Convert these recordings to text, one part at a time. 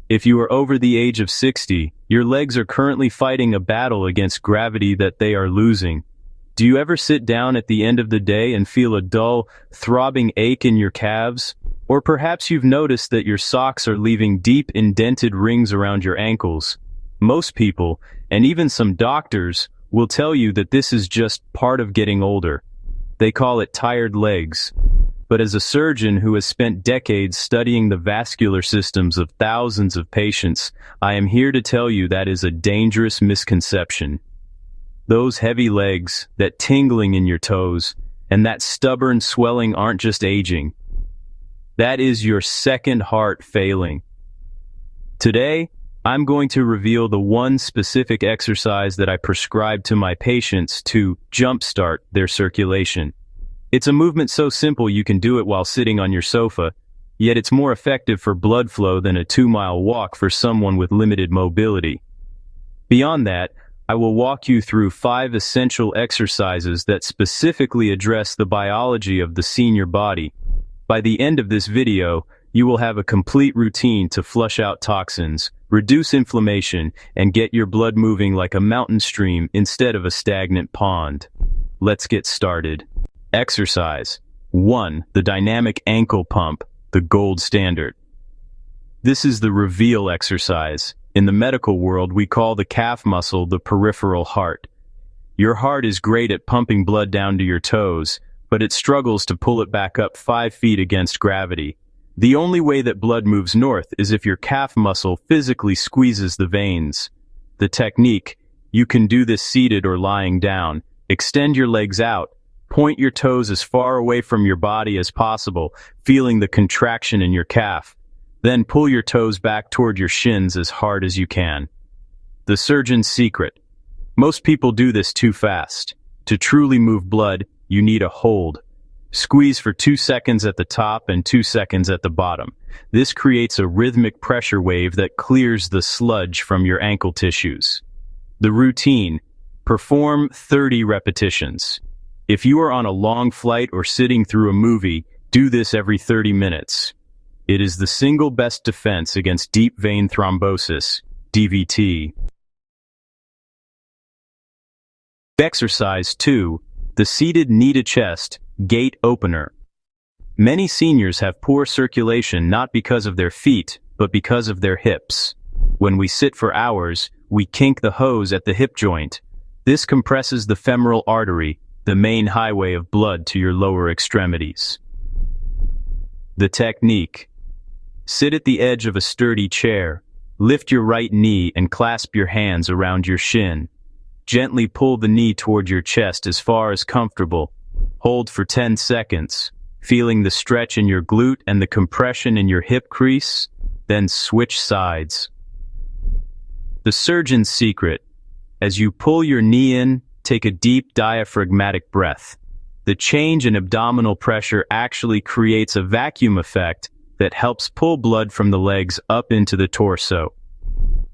If you are over the age of 60, your legs are currently fighting a battle against gravity that they are losing. Do you ever sit down at the end of the day and feel a dull, throbbing ache in your calves? Or perhaps you've noticed that your socks are leaving deep indented rings around your ankles. Most people, and even some doctors, will tell you that this is just part of getting older. They call it tired legs. But as a surgeon who has spent decades studying the vascular systems of thousands of patients, I am here to tell you that is a dangerous misconception. Those heavy legs, that tingling in your toes, and that stubborn swelling aren't just aging. That is your second heart failing. Today, I'm going to reveal the one specific exercise that I prescribe to my patients to jumpstart their circulation. It's a movement so simple you can do it while sitting on your sofa, yet it's more effective for blood flow than a 2-mile walk for someone with limited mobility. Beyond that, I will walk you through 5 essential exercises that specifically address the biology of the senior body. By the end of this video, you will have a complete routine to flush out toxins, reduce inflammation, and get your blood moving like a mountain stream instead of a stagnant pond. Let's get started. Exercise 1. The dynamic ankle pump, the gold standard. This is the reveal exercise. In the medical world, we call the calf muscle the peripheral heart. Your heart is great at pumping blood down to your toes, but it struggles to pull it back up 5 feet against gravity. The only way that blood moves north is if your calf muscle physically squeezes the veins. The technique: you can do this seated or lying down. Extend your legs out. Point your toes as far away from your body as possible, feeling the contraction in your calf. Then pull your toes back toward your shins as hard as you can. The surgeon's secret. Most people do this too fast. To truly move blood, you need a hold. Squeeze for 2 seconds at the top and 2 seconds at the bottom. This creates a rhythmic pressure wave that clears the sludge from your ankle tissues. The routine: perform 30 repetitions. If you are on a long flight or sitting through a movie, do this every 30 minutes. It is the single best defense against deep vein thrombosis, DVT. Exercise 2. The seated knee-to-chest gate opener. Many seniors have poor circulation not because of their feet, but because of their hips. When we sit for hours, we kink the hose at the hip joint. This compresses the femoral artery, the main highway of blood to your lower extremities. The technique: sit at the edge of a sturdy chair, lift your right knee and clasp your hands around your shin. Gently pull the knee toward your chest as far as comfortable. Hold for 10 seconds, feeling the stretch in your glute and the compression in your hip crease, then switch sides. The surgeon's secret: as you pull your knee in, take a deep diaphragmatic breath. The change in abdominal pressure actually creates a vacuum effect that helps pull blood from the legs up into the torso.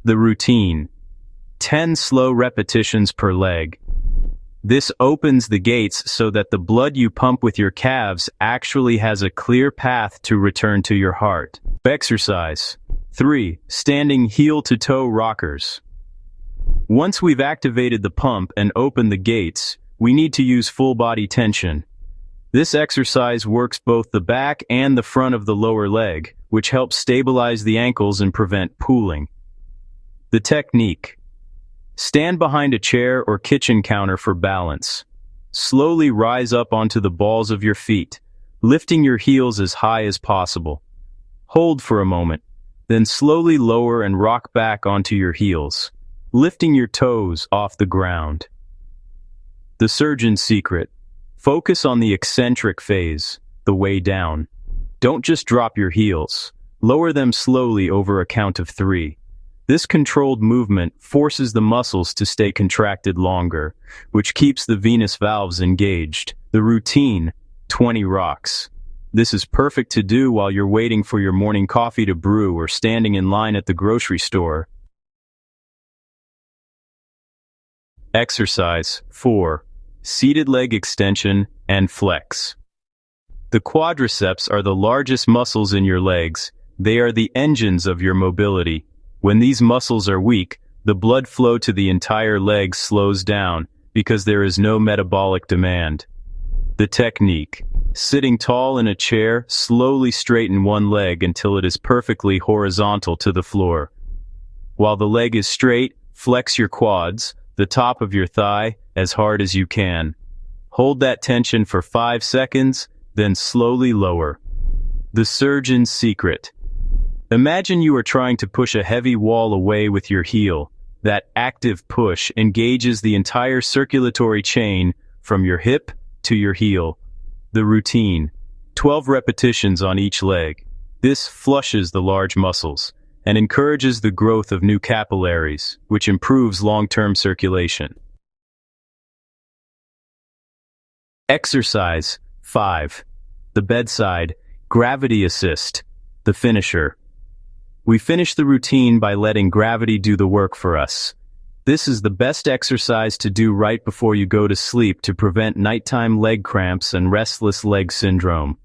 The routine: 10 slow repetitions per leg. This opens the gates so that the blood you pump with your calves actually has a clear path to return to your heart. Exercise 3. Standing heel-to-toe rockers. Once we've activated the pump and opened the gates, we need to use full body tension. This exercise works both the back and the front of the lower leg, which helps stabilize the ankles and prevent pooling. The technique: stand behind a chair or kitchen counter for balance. Slowly rise up onto the balls of your feet, lifting your heels as high as possible. Hold for a moment, then slowly lower and rock back onto your heels, lifting your toes off the ground. The surgeon's secret: focus on the eccentric phase, the way down. Don't just drop your heels. Lower them slowly over a count of 3. This controlled movement forces the muscles to stay contracted longer, which keeps the venous valves engaged. The routine: 20 rocks. This is perfect to do while you're waiting for your morning coffee to brew or standing in line at the grocery store. Exercise 4. Seated leg extension and flex. The quadriceps are the largest muscles in your legs. They are the engines of your mobility. When these muscles are weak, the blood flow to the entire leg slows down because there is no metabolic demand. The technique. Sitting tall in a chair, slowly straighten one leg until it is perfectly horizontal to the floor. While the leg is straight, flex your quads, the top of your thigh, as hard as you can. Hold that tension for 5 seconds, then slowly lower. The surgeon's secret. Imagine you are trying to push a heavy wall away with your heel. That active push engages the entire circulatory chain from your hip to your heel. The routine. 12 repetitions on each leg. This flushes the large muscles and encourages the growth of new capillaries, which improves long-term circulation. Exercise 5. The bedside, gravity assist, the finisher. We finish the routine by letting gravity do the work for us. This is the best exercise to do right before you go to sleep to prevent nighttime leg cramps and restless leg syndrome.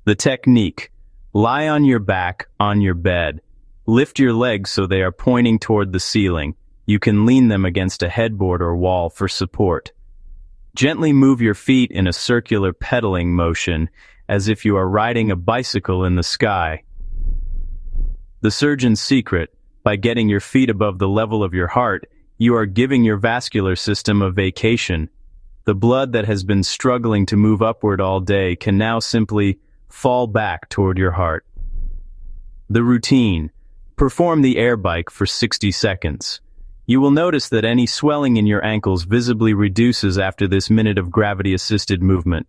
The technique. Lie on your back on your bed. Lift your legs so they are pointing toward the ceiling. You can lean them against a headboard or wall for support. Gently move your feet in a circular pedaling motion, as if you are riding a bicycle in the sky. The surgeon's secret. By getting your feet above the level of your heart, you are giving your vascular system a vacation. The blood that has been struggling to move upward all day can now simply fall back toward your heart. The routine. Perform the air bike for 60 seconds. You will notice that any swelling in your ankles visibly reduces after this minute of gravity-assisted movement.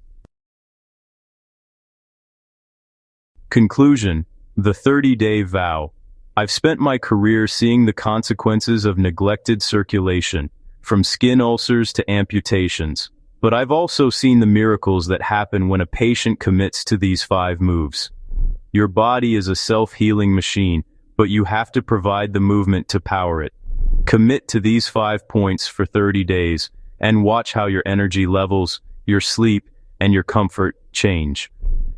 Conclusion. The 30-day vow. I've spent my career seeing the consequences of neglected circulation, from skin ulcers to amputations. But I've also seen the miracles that happen when a patient commits to these 5 moves. Your body is a self-healing machine, but you have to provide the movement to power it. Commit to these 5 points for 30 days, and watch how your energy levels, your sleep, and your comfort change.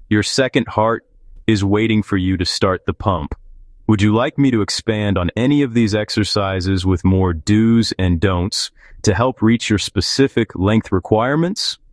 Your second heart is waiting for you to start the pump. Would you like me to expand on any of these exercises with more do's and don'ts to help reach your specific length requirements?